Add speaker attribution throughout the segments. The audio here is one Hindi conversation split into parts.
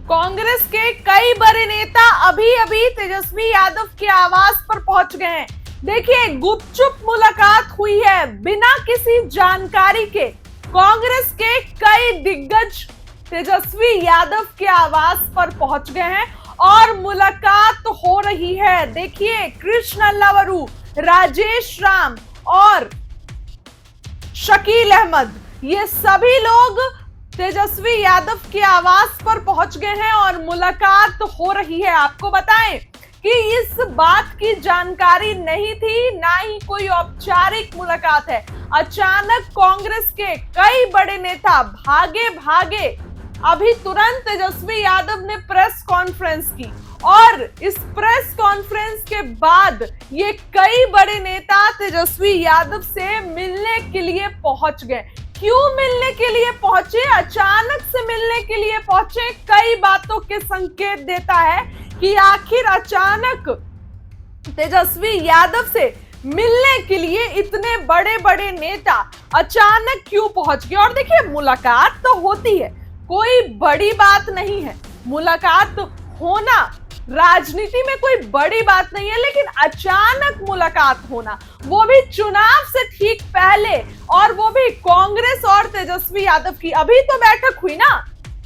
Speaker 1: कांग्रेस के कई बड़े नेता अभी अभी तेजस्वी यादव के आवास पर पहुंच गए हैं। देखिए, गुपचुप मुलाकात हुई है बिना किसी जानकारी के। कांग्रेस के कई दिग्गज तेजस्वी यादव के आवास पर पहुंच गए हैं और मुलाकात हो रही है। देखिए, कृष्ण अल्लावरू, राजेश राम और शकील अहमद, ये सभी लोग तेजस्वी यादव के आवास पर पहुंच गए हैं और मुलाकात हो रही है। आपको बताएं कि इस बात की जानकारी नहीं थी, ना ही कोई औपचारिक मुलाकात है। अचानक कांग्रेस के कई बड़े नेता भागे भागे अभी तुरंत तेजस्वी यादव ने प्रेस कॉन्फ्रेंस की और इस प्रेस कॉन्फ्रेंस के बाद ये कई बड़े नेता तेजस्वी यादव से मिलने के लिए पहुंच गए। क्यों मिलने के लिए पहुंचे, अचानक से मिलने के लिए पहुंचे, कई बातों के संकेत देता है कि आखिर अचानक तेजस्वी यादव से मिलने के लिए इतने बड़े बड़े नेता अचानक क्यों पहुंच गए। और देखिए, मुलाकात तो होती है, कोई बड़ी बात नहीं है, मुलाकात होना राजनीति में कोई बड़ी बात नहीं है, लेकिन अचानक मुलाकात होना, वो भी चुनाव से ठीक पहले, और वो भी कांग्रेस और तेजस्वी यादव की। अभी तो बैठक हुई ना,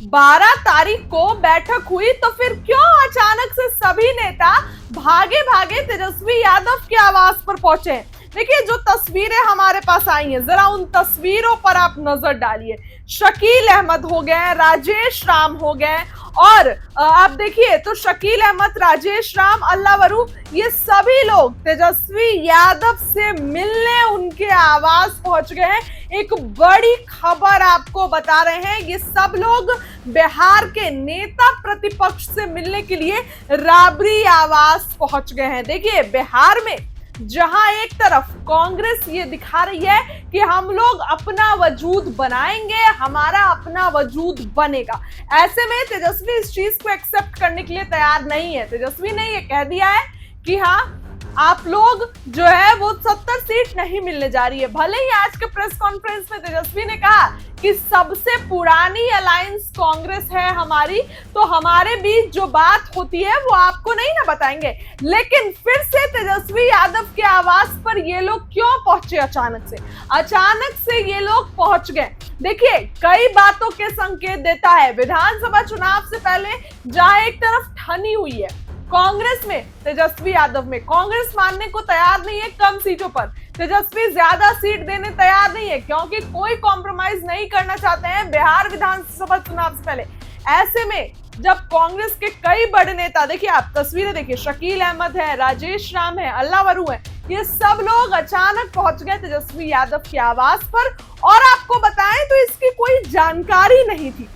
Speaker 1: 12 तारीख को बैठक हुई, तो फिर क्यों अचानक से सभी नेता भागे भागे तेजस्वी यादव के आवास पर पहुंचे। देखिए, जो तस्वीरें हमारे पास आई हैं, जरा उन तस्वीरों पर आप नजर डालिए। शकील अहमद हो गए, राजेश राम हो गए, और आप देखिए तो शकील अहमद, राजेश राम, अल्लावरू, ये सभी लोग तेजस्वी यादव से मिलने उनके आवास पहुंच गए हैं। एक बड़ी खबर आपको बता रहे हैं, ये सब लोग बिहार के नेता प्रतिपक्ष से मिलने के लिए राबरी आवास पहुंच गए हैं। देखिए, बिहार में जहां एक तरफ कांग्रेस ये दिखा रही है कि हम लोग अपना वजूद बनाएंगे, हमारा अपना वजूद बनेगा, ऐसे में तेजस्वी इस चीज को एक्सेप्ट करने के लिए तैयार नहीं है। तेजस्वी ने ये कह दिया है कि हाँ, आप लोग जो है वो 70 सीट नहीं मिलने जा रही है। भले ही आज के प्रेस कॉन्फ्रेंस में तेजस्वी ने कहा कि सबसे पुरानी अलायंस कांग्रेस है हमारी, तो हमारे बीच जो बात होती है वो आपको नहीं ना बताएंगे। लेकिन फिर से तेजस्वी यादव के आवास पर ये लोग क्यों पहुंचे अचानक से ये लोग पहुंच गए। देखिए, कई बातों के संकेत देता है। विधानसभा चुनाव से पहले जहां एक तरफ ठनी हुई है कांग्रेस में, तेजस्वी यादव में, कांग्रेस मानने को तैयार नहीं है कम सीटों पर, तेजस्वी ज्यादा सीट देने तैयार नहीं है, क्योंकि कोई कॉम्प्रोमाइज नहीं करना चाहते हैं बिहार विधानसभा चुनाव से पहले। ऐसे में जब कांग्रेस के कई बड़े नेता, देखिए आप तस्वीरें देखिए, शकील अहमद है, राजेश राम है, अल्लावरू है, ये सब लोग अचानक पहुंच गए तेजस्वी यादव के आवास पर। और आपको बताएं तो इसकी कोई जानकारी नहीं थी,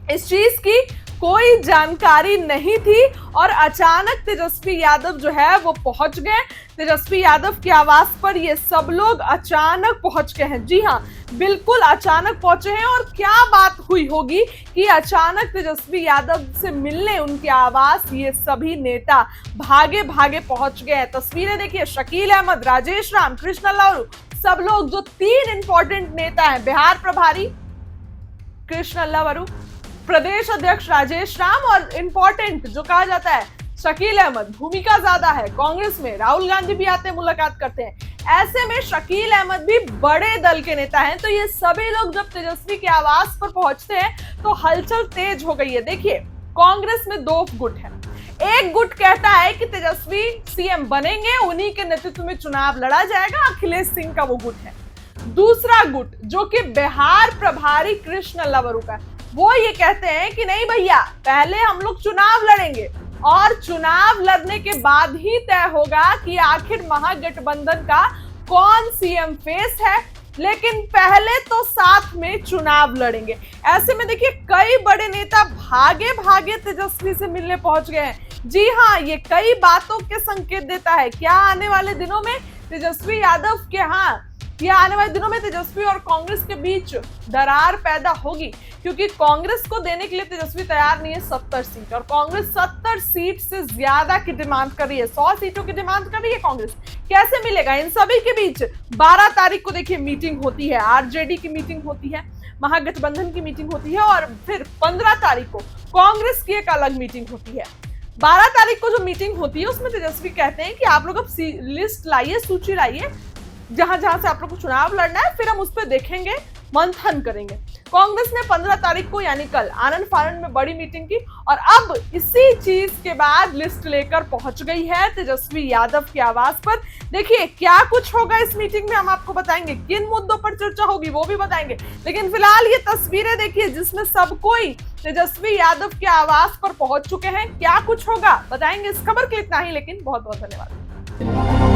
Speaker 1: इस चीज की कोई जानकारी नहीं थी, और अचानक तेजस्वी यादव जो है वो पहुंच गए तेजस्वी यादव के आवास पर। ये सब लोग अचानक पहुंच गए हैं, जी हाँ, बिल्कुल अचानक पहुंचे हैं। और क्या बात हुई होगी कि अचानक तेजस्वी यादव से मिलने उनके आवास ये सभी नेता भागे भागे पहुंच गए हैं। तस्वीरें देखिए, शकील अहमद, राजेश राम, कृष्ण अल्लावरू, सब लोग जो 3 इंपॉर्टेंट नेता हैं, बिहार प्रभारी कृष्ण अल्लावरू, प्रदेश अध्यक्ष राजेश राम, और इंपॉर्टेंट जो कहा जाता है शकील अहमद, भूमिका ज्यादा है कांग्रेस में, राहुल गांधी भी आते हैं, मुलाकात करते हैं। ऐसे में शकील अहमद भी बड़े दल के नेता हैं, तो ये सभी लोग जब तेजस्वी के आवास पर पहुंचते हैं तो हलचल तेज हो गई है। देखिए, कांग्रेस में 2 गुट है। एक गुट कहता है कि तेजस्वी सीएम बनेंगे, उन्हीं के नेतृत्व में चुनाव लड़ा जाएगा, अखिलेश सिंह का वो गुट है। दूसरा गुट जो कि बिहार प्रभारी कृष्ण अल्लावरू का, वो ये कहते हैं कि नहीं भैया, पहले हम लोग चुनाव लड़ेंगे और चुनाव लड़ने के बाद ही तय होगा कि आखिर महागठबंधन का कौन सीएम फेस है, लेकिन पहले तो साथ में चुनाव लड़ेंगे। ऐसे में देखिए, कई बड़े नेता भागे भागे तेजस्वी से मिलने पहुंच गए हैं। जी हाँ, ये कई बातों के संकेत देता है। क्या आने वाले दिनों में तेजस्वी यादव के आने वाले दिनों में तेजस्वी और कांग्रेस के बीच दरार पैदा होगी, क्योंकि कांग्रेस को देने के लिए तेजस्वी तैयार नहीं है 70 सीट, और कांग्रेस 70 सीट से ज्यादा की डिमांड कर रही है, 100 सीटों की डिमांड कर रही है कांग्रेस। कैसे मिलेगा इन सभी के बीच? 12 तारीख को देखिए मीटिंग होती है, आरजेडी की मीटिंग होती है, महागठबंधन की मीटिंग होती है और फिर 15 तारीख को कांग्रेस की एक अलग मीटिंग होती है। 12 तारीख को जो मीटिंग होती है उसमें तेजस्वी कहते हैं कि आप लोग अब लिस्ट लाइए, सूची लाइए, जहां जहां से आप लोग को चुनाव लड़ना है, फिर हम उस पर देखेंगे, मंथन करेंगे। कांग्रेस ने 15 तारीख को यानी कल आनंद फानंद में बड़ी मीटिंग की और अब इसी चीज के बाद लिस्ट लेकर पहुंच गई है तेजस्वी यादव के आवास पर। देखिए क्या कुछ होगा इस मीटिंग में हम आपको बताएंगे, किन मुद्दों पर चर्चा होगी वो भी बताएंगे, लेकिन फिलहाल ये तस्वीरें देखिए जिसमें सब कोई तेजस्वी यादव के आवास पर पहुंच चुके हैं। क्या कुछ होगा बताएंगे। इस खबर के लिए इतना ही, लेकिन बहुत बहुत धन्यवाद।